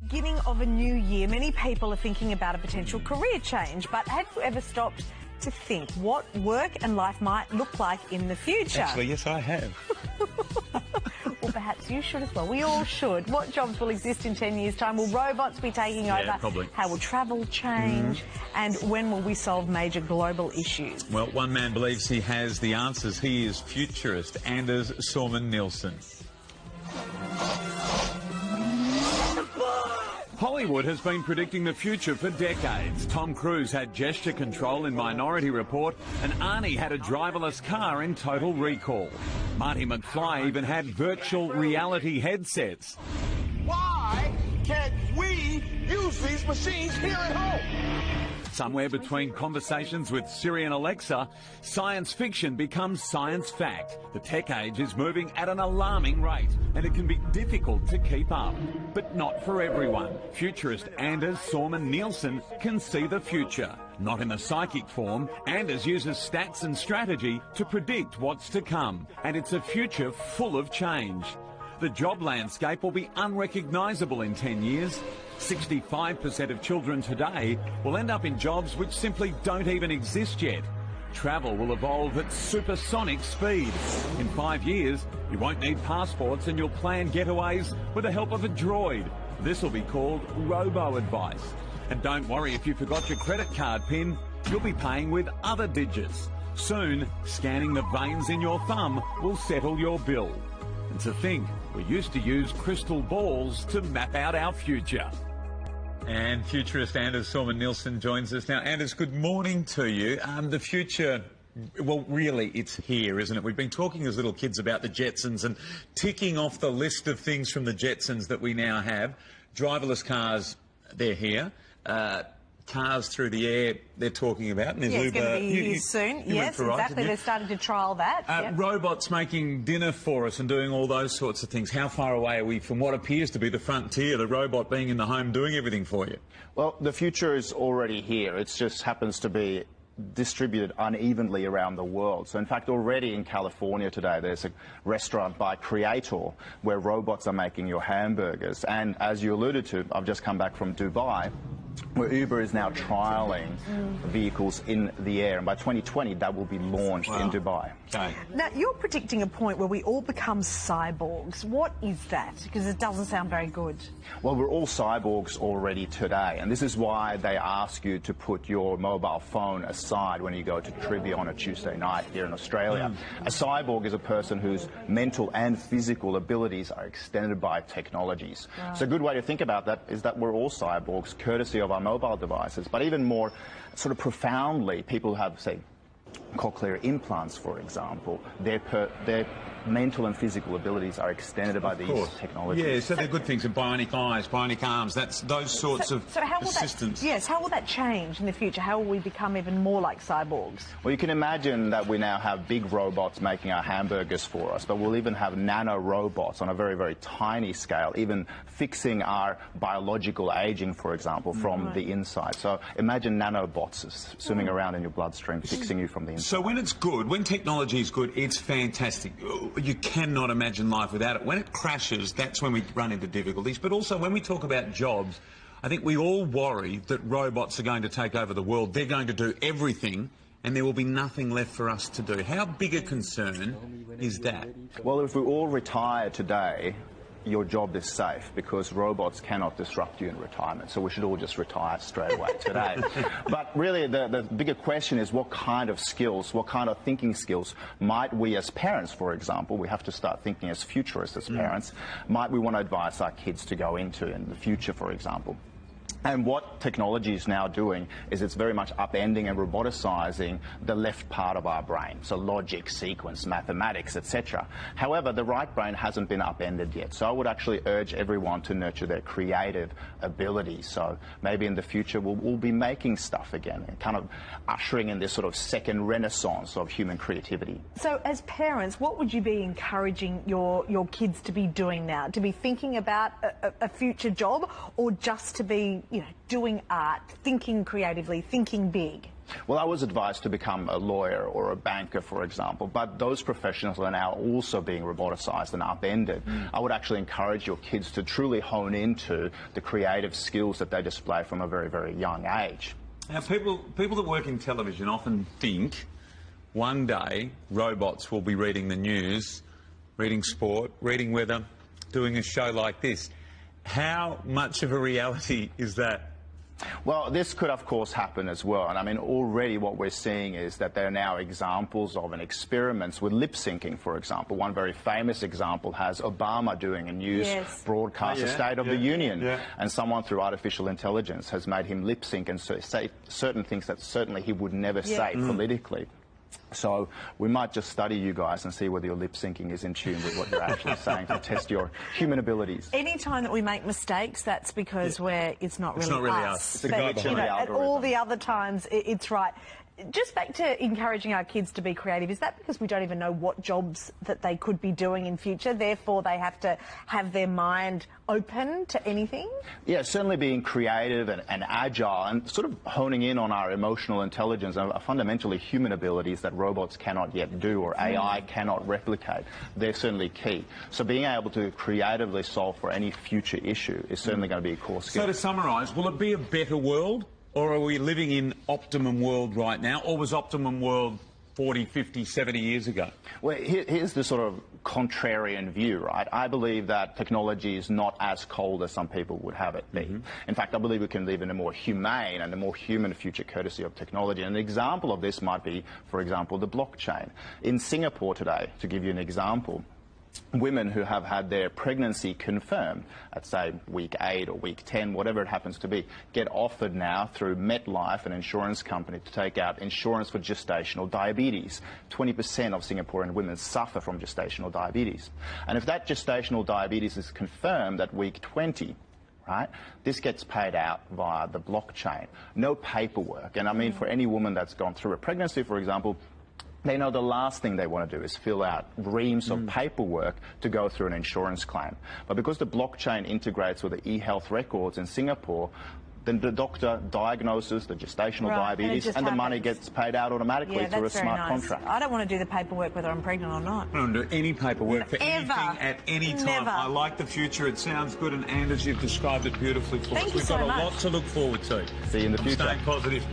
Beginning of a new year, many people are thinking about a potential career change, but have you ever stopped to think what work and life might look like in the future? Actually, yes, I have. Well, perhaps you should as well. We all should. What jobs will exist in 10 years' time? Will robots be taking over? Probably. How will travel change? And when will we solve major global issues? Well, one man believes he has the answers. He is futurist Anders Sörman-Nilsson. Hollywood has been predicting the future for decades. Tom Cruise had gesture control in Minority Report, and Arnie had a driverless car in Total Recall. Marty McFly even had virtual reality headsets. Why can't we use these machines here at home? Somewhere between conversations with Siri and Alexa, science fiction becomes science fact. The tech age is moving at an alarming rate, and it can be difficult to keep up. But not for everyone. Futurist Anders Sörman-Nilsson can see the future. Not in a psychic form, Anders uses stats and strategy to predict what's to come. And it's a future full of change. The job landscape will be unrecognisable in 10 years. 65% of children today will end up in jobs which simply don't even exist yet. Travel will evolve at supersonic speed. In 5 years, you won't need passports and you'll plan getaways with the help of a droid. This will be called robo-advice. And don't worry if you forgot your credit card PIN, you'll be paying with other digits. Soon, scanning the veins in your thumb will settle your bill. And to think, we used to use crystal balls to map out our future. And futurist Anders Sörman-Nilsson joins us now. Anders, good morning to you. The future, well, really, it's here, isn't it? We've been talking as little kids about the Jetsons and ticking off the list of things from the Jetsons that we now have. Driverless cars, they're here. Cars through the air, they're talking about. And there's yeah, Uber. It's going to be here soon. Yes, exactly. They're starting to trial that. Robots making dinner for us and doing all those sorts of things. How far away are we from what appears to be the frontier, the robot being in the home doing everything for you? Well, the future is already here. It just happens to be distributed unevenly around the world. So in fact, already in California today, there's a restaurant by Creator where robots are making your hamburgers. And as you alluded to, I've just come back from Dubai, where Uber is now trialling vehicles in the air, and by 2020 that will be launched in Dubai. Okay. Now, you're predicting a point where we all become cyborgs. What is that? Because it doesn't sound very good. Well, we're all cyborgs already today, and this is why they ask you to put your mobile phone aside when you go to trivia on a Tuesday night here in Australia. A cyborg is a person whose mental and physical abilities are extended by technologies. So a good way to think about that is that we're all cyborgs, courtesy of our mobile devices, but even more sort of profoundly, people have, say, cochlear implants, for example. Their mental and physical abilities are extended by these technologies. Yeah, so they're good things. And bionic eyes, bionic arms, that's those sorts of assistants. How will that change in the future? How will we become even more like cyborgs? Well, you can imagine that we now have big robots making our hamburgers for us, but we'll even have nano robots on a very, very tiny scale, even fixing our biological aging, for example, from the inside. So imagine nanobots swimming around in your bloodstream, fixing you from the inside. So when it's good, when technology is good, it's fantastic. You cannot imagine life without it. When it crashes, that's when we run into difficulties. But also, when we talk about jobs, I think we all worry that robots are going to take over the world. They're going to do everything, and there will be nothing left for us to do. How big a concern is that? Well, if we all retire today, your job is safe because robots cannot disrupt you in retirement. So we should all just retire straight away today. But really, the bigger question is what kind of skills, what kind of thinking skills might we as parents, for example, we have to start thinking as futurists as parents, might we want to advise our kids to go into in the future, for example. And what technology is now doing is it's very much upending and roboticizing the left part of our brain, so logic, sequence, mathematics, etc. However, the right brain hasn't been upended yet, so I would actually urge everyone to nurture their creative abilities. So maybe in the future we'll be making stuff again, and kind of ushering in this sort of second renaissance of human creativity. So as parents, what would you be encouraging your kids to be doing now? To be thinking about a future job, or just to be, you know, doing art, thinking creatively, thinking big? Well, I was advised to become a lawyer or a banker, for example, but those professions are now also being roboticized and upended. I would actually encourage your kids to truly hone into the creative skills that they display from a very, very young age. Now, people that work in television often think one day robots will be reading the news, reading sport, reading weather, doing a show like this. How much of a reality is that? Well, this could, of course, happen as well. And I mean, already what we're seeing is that there are now examples of experiments with lip syncing, for example. One very famous example has Obama doing a news broadcast, a State of the Union. And someone, through artificial intelligence, has made him lip sync and say certain things that certainly he would never say politically. So we might just study you guys and see whether your lip syncing is in tune with what you're actually saying to test your human abilities. Any time that we make mistakes, that's because it's not really us. It's a glitch in the at algorithm. all the other times, it's right. Just back to encouraging our kids to be creative, is that because we don't even know what jobs that they could be doing in future, therefore they have to have their mind open to anything? Yeah, certainly being creative and agile and sort of honing in on our emotional intelligence and fundamentally human abilities that robots cannot yet do or AI cannot replicate. They're certainly key. So being able to creatively solve for any future issue is certainly going to be a core skill. So to summarise, will it be a better world? Or are we living in optimum world right now? Or was optimum world 40, 50, 70 years ago? Well, here's the sort of contrarian view, right? I believe that technology is not as cold as some people would have it be. In fact, I believe we can live in a more humane and a more human future courtesy of technology. And an example of this might be, for example, the blockchain. In Singapore today, to give you an example, women who have had their pregnancy confirmed at, say, week 8 or week 10, whatever it happens to be, get offered now through MetLife, an insurance company, to take out insurance for gestational diabetes. 20% of Singaporean women suffer from gestational diabetes. And if that gestational diabetes is confirmed at week 20, right, this gets paid out via the blockchain. No paperwork. And I mean, for any woman that's gone through a pregnancy, for example, they know the last thing they want to do is fill out reams of paperwork to go through an insurance claim. But because the blockchain integrates with the e-health records in Singapore, then the doctor diagnoses the gestational diabetes and the money gets paid out automatically through a smart contract. I don't want to do the paperwork whether I'm pregnant or not. I don't do any paperwork for anything at any time. Never. I like the future. It sounds good. And Anders, you've described it beautifully for us. Thank you We've so got a much. lot to look forward to. See you in the future. Staying positive.